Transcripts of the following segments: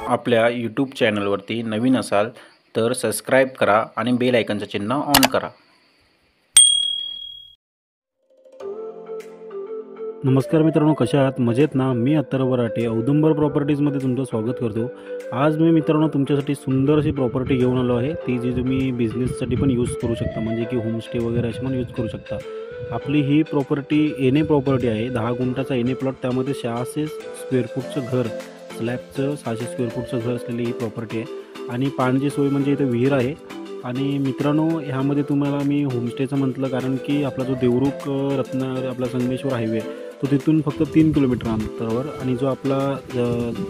आपल्या यूट्यूब चॅनलवरती नवीन असाल तर सबस्क्राईब करा आणि बेल आयकॉनचं चिन्ह ऑन करा। नमस्कार मित्रांनो, कशा आहात? मजेत ना? मी अत्तर वराटे औदुंबर प्रॉपर्टीजमध्ये तुमचं स्वागत करतो। आज मी मित्रांनो तुमच्यासाठी सुंदर अशी प्रॉपर्टी घेऊन आलो आहे, ती जी तुम्ही बिझनेससाठी पण यूज करू शकता, म्हणजे की होमस्टे वगैरे अशी पण यूज करू शकता। आपली ही प्रॉपर्टी एनए प्रॉपर्टी आहे, 10 गुंठाचा एनए प्लॉट, त्यामध्ये 600 स्क्वेअर फूटचं घर, स्लॅबचं 600 स्क्वेअर फूटचं घर असलेली ही प्रॉपर्टी आहे। आणि पाण्याची सोय म्हणजे इथे विहीर आहे। आणि मित्रांनो, ह्यामध्ये तुम्हाला मी होमस्टेचं म्हटलं कारण की आपला जो देवरुख रत्नागिरी आपला संगमेश्वर हायवे तो तिथून फक्त 3 किलोमीटर अंतरावर, आणि जो आपला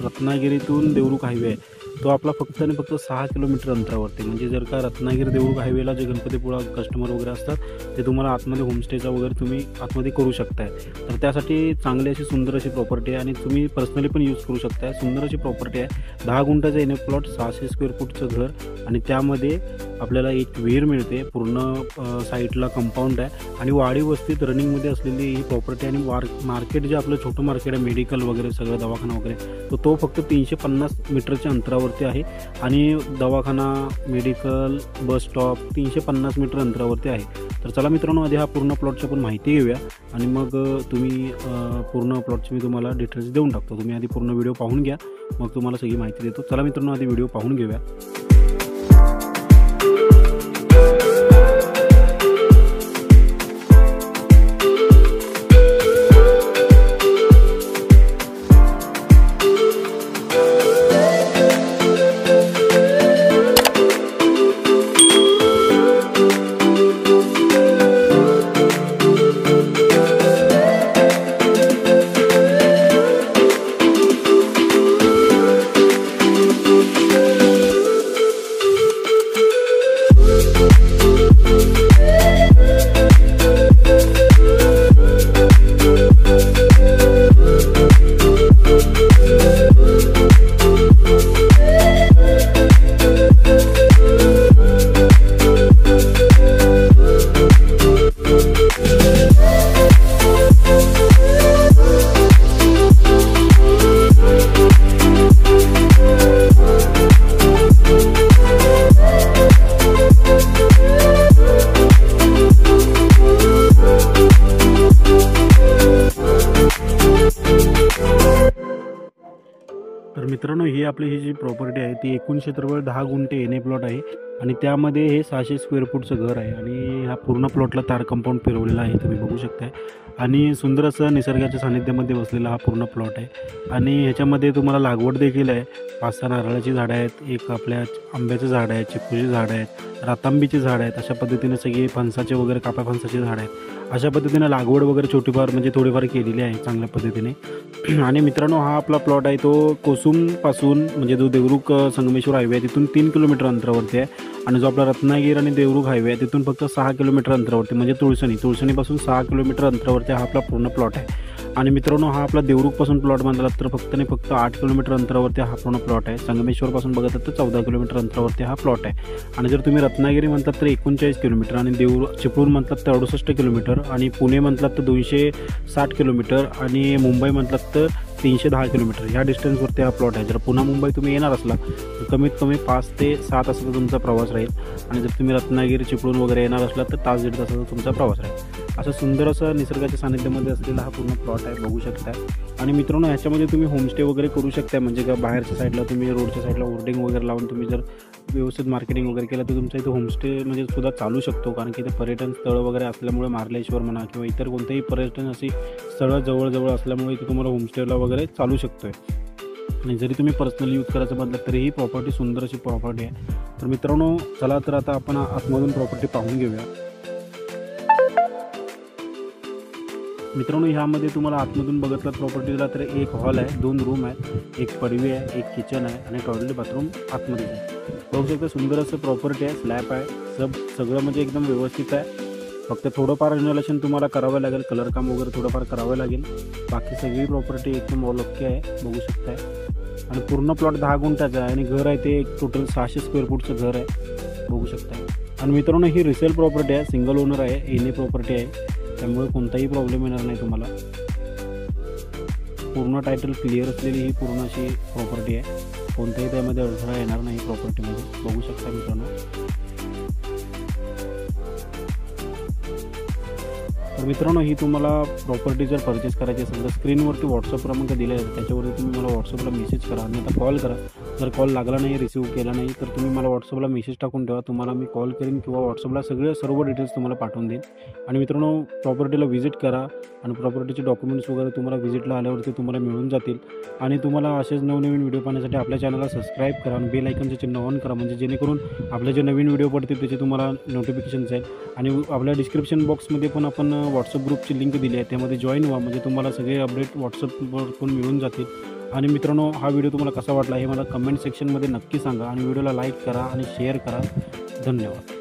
रत्नागिरीतून देवरुख हायवे आहे तो आपला फक्त आणि फक्त 6 किलोमीटर अंतरावरती। म्हणजे जर का रत्नागिरी देवरुख हायवेला जे गणपतीपुळा कस्टमर वगैरे असतात ते तुम्हाला आतमध्ये होमस्टेचा वगैरे तुम्ही आतमध्ये करू शकताय। तर त्यासाठी चांगली अशी सुंदर अशी प्रॉपर्टी आहे आणि तुम्ही पर्सनली पण यूज करू शकताय। सुंदर अशी प्रॉपर्टी आहे, 10 गुंठाचा एनए प्लॉट, 600 स्क्वेअर फूटचं घर, आणि त्यामध्ये आपल्याला एक विहीर मिळते, पूर्ण साईडला कंपाऊंड आहे आणि वाडी वस्तीत रनिंगमध्ये असलेली ही प्रॉपर्टी। आणि मार्केट जे आपलं छोटं मार्केट आहे, मेडिकल वगैरे सगळं दवाखाना वगैरे, तो फक्त 350 मीटरच्या अंतरावरती आहे। आणि दवाखाना, मेडिकल, बस स्टॉप 350 मीटर अंतरावरती आहे। तर चला मित्रांनो, आधी हा पूर्ण प्लॉटची पण माहिती घेऊया आणि मग तुम्ही पूर्ण प्लॉटची मी तुम्हाला डिटेल्स देऊन टाकतो। तुम्ही आधी पूर्ण व्हिडिओ पाहून घ्या, मग तुम्हाला सगळी माहिती देतो। चला मित्रांनो, आधी व्हिडिओ पाहून घेऊया। तर मित्रांनो, ही आपली ही जी प्रॉपर्टी आहे ती एकूण क्षेत्रफळ 10 गुंठे एनए प्लॉट आहे आणि त्यामध्ये हे 600 स्क्वेअर फूटचं घर आहे। आणि ह्या पूर्ण प्लॉटला तार कंपाऊंड फिरवलेला आहे, तुम्ही बघू शकताय। आणि सुंदर असं निसर्गाच्या सानिध्यामध्ये बसलेला हा पूर्ण प्लॉट आहे। आणि ह्याच्यामध्ये तुम्हाला लागवड देखील आहे, 5-6 नारळाची झाडं आहेत, एक आपल्या आंब्याचं झाड आहे, चिकूची झाडं आहेत, रातांबीची झाडं आहेत, अशा पद्धतीने सगळी फणसाचे वगैरे, कापा फणसाची झाडं आहेत। अशा पद्धतीने लागवड वगैरे छोटीफार म्हणजे थोडीफार केलेली आहे चांगल्या पद्धतीने। आणि मित्रांनो, हा आपला प्लॉट आहे तो कोसुमपासून, म्हणजे जो देवरुख संगमेश्वर हायवे आहे तिथून 3 किलोमीटर अंतरावरती आहे। आणि जो आपला रत्नागिरी आणि देवरुख हायवे आहे तिथून फक्त 6 किलोमीटर अंतरावरती, म्हणजे तुळसणीपासून 6 किलोमीटर अंतरावरती हा आपला पूर्ण प्लॉट आहे। आणि मित्रांनो, हा आपला देवरुखपासून प्लॉट बांधला तर फक्त आणि फक्त 8 किलोमीटर अंतरावरती हा पूर्ण प्लॉट आहे। संगमेश्वरपासून बघतात तर 14 किलोमीटर अंतरावरती हा प्लॉट आहे। आणि जर तुम्ही रत्नागिरी म्हटलात तर 39 किलोमीटर, आणि चिपळूण म्हटलात तर 68 किलोमीटर, आणि पुणे म्हटलात तर 260 किलोमीटर, आणि मुंबई म्हटलात तर 310 किलोमीटर ह्या डिस्टन्सवरती हा प्लॉट आहे। जर पुन्हा मुंबई तुम्ही येणार असला तर कमीत कमी 5 ते 7 तासाचा तुमचा प्रवास राहील, आणि जर तुम्ही रत्नागिरी, चिपळूण वगैरे येणार असला तर 1-1.5 तासाचा तुमचा प्रवास राहील। असं सुंदर असं निसर्गाच्या सानिध्यामध्ये असलेला हा पूर्ण प्लॉट आहे, बघू शकता। आणि मित्रांनो, ह्याच्यामध्ये तुम्ही होमस्टे वगैरे करू शकता, म्हणजे का बाहेरच्या साईडला तुम्ही रोडच्या साईडला होर्डिंग वगैरे लावून तुम्ही जर व्यवस्थित मार्केटिंग वगैरे केलं तर तुमचा इथे होमस्टे म्हणजे सुद्धा चालू शकतो। कारण की इथे पर्यटन स्थळं वगैरे असल्यामुळे, मार्लेश्वर म्हणा किंवा इतर कोणतेही पर्यटन अशी स्थळं जवळ असल्यामुळे इथे तुम्हाला होमस्टेला वगैरे चालू शकतो आहे। आणि जरी तुम्ही पर्सनली यूज करायचं म्हटलं तरी ही प्रॉपर्टी सुंदर अशी प्रॉपर्टी आहे। तर मित्रांनो, चला तर आता आपण आतमधून प्रॉपर्टी पाहून घेऊया। मित्रांनो, ह्यामध्ये तुम्हाला आतमधून बघितलं प्रॉपर्टीला तर एक हॉल आहे, 2 रूम आहेत, एक पडवी आहे, एक किचन आहे आणि टॉयलेट बाथरूम आतमध्ये आहे। बघू शकता, सुंदर असं प्रॉपर्टी आहे, स्लॅब आहे, सगळं म्हणजे एकदम व्यवस्थित आहे। फक्त थोडंफार रिनोव्हेशन तुम्हाला करावं लागेल, कलर काम वगैरे थोडंफार करावं लागेल, बाकी सगळी प्रॉपर्टी एकदम ओके आहे, बघू शकताय। आणि पूर्ण प्लॉट 10 गुंठाचा आहे आणि घर आहे ते टोटल 600 स्क्वेअर फूटचं घर आहे, बघू शकताय। आणि मित्रांनो, ही रिसेल प्रॉपर्टी आहे, सिंगल ओनर आहे, एनए प्रॉपर्टी आहे, त्यामुळे कोणताही प्रॉब्लेम येणार नाही तुम्हाला। पूर्ण टायटल क्लिअर असलेली ही पूर्ण अशी प्रॉपर्टी आहे। कोणताही त्यामध्ये अडथळा येणार नाही प्रॉपर्टीमध्ये, बघू शकता मित्रांनो. तर मित्रांनो, ही तुम्हाला प्रॉपर्टी जर परचेस करायची असेल तर स्क्रीनवरती व्हॉट्सअप क्रमांक दिला आहे, त्याच्यावरती तुम्ही मला व्हॉट्सअपला मेसेज करा आणि आता कॉल करा. जर कॉल लागला नाही, रिसीव्ह केला नाही, तर तुम्ही मला व्हॉट्सअपला मेसेज टाकून ठेवा. तुम्हाला मी कॉल करेन किंवा व्हॉट्सअपला सर्व डिटेल्स तुम्हाला पाठवून देईन. आणि मित्रांनो, प्रॉपर्टीला व्हिजिट करा आणि प्रॉपर्टीचे डॉक्युमेंट्स वगैरे तुम्हाला व्हिजिटला आल्यावरती तुम्हाला मिळून जातील. आणि तुम्हाला असेच नवनवीन व्हिडिओ पाहण्यासाठी आपल्या चॅनलला सबस्क्राईब करा आणि बेल आयकनचे चिन्ह ऑन करा, म्हणजे जेणेकरून आपले जे नवीन व्हिडिओ पडतील त्याचे तुम्हाला नोटिफिकेशन जाईल. आणि आपल्या डिस्क्रिप्शन बॉक्समध्ये पण आपण व्हॉट्सअप ग्रुपची लिंक दिली आहे, त्यामध्ये जॉईन व्हा, म्हणजे तुम्हाला सगळे अपडेट व्हॉट्सअपवर पण मिळून जातील. आणि मित्रांनो, हा व्हिडिओ तुम्हाला कसा वाटला हे मला कमेंट सेक्शनमध्ये नक्की सांगा आणि व्हिडिओला लाईक करा आणि शेअर करा. धन्यवाद.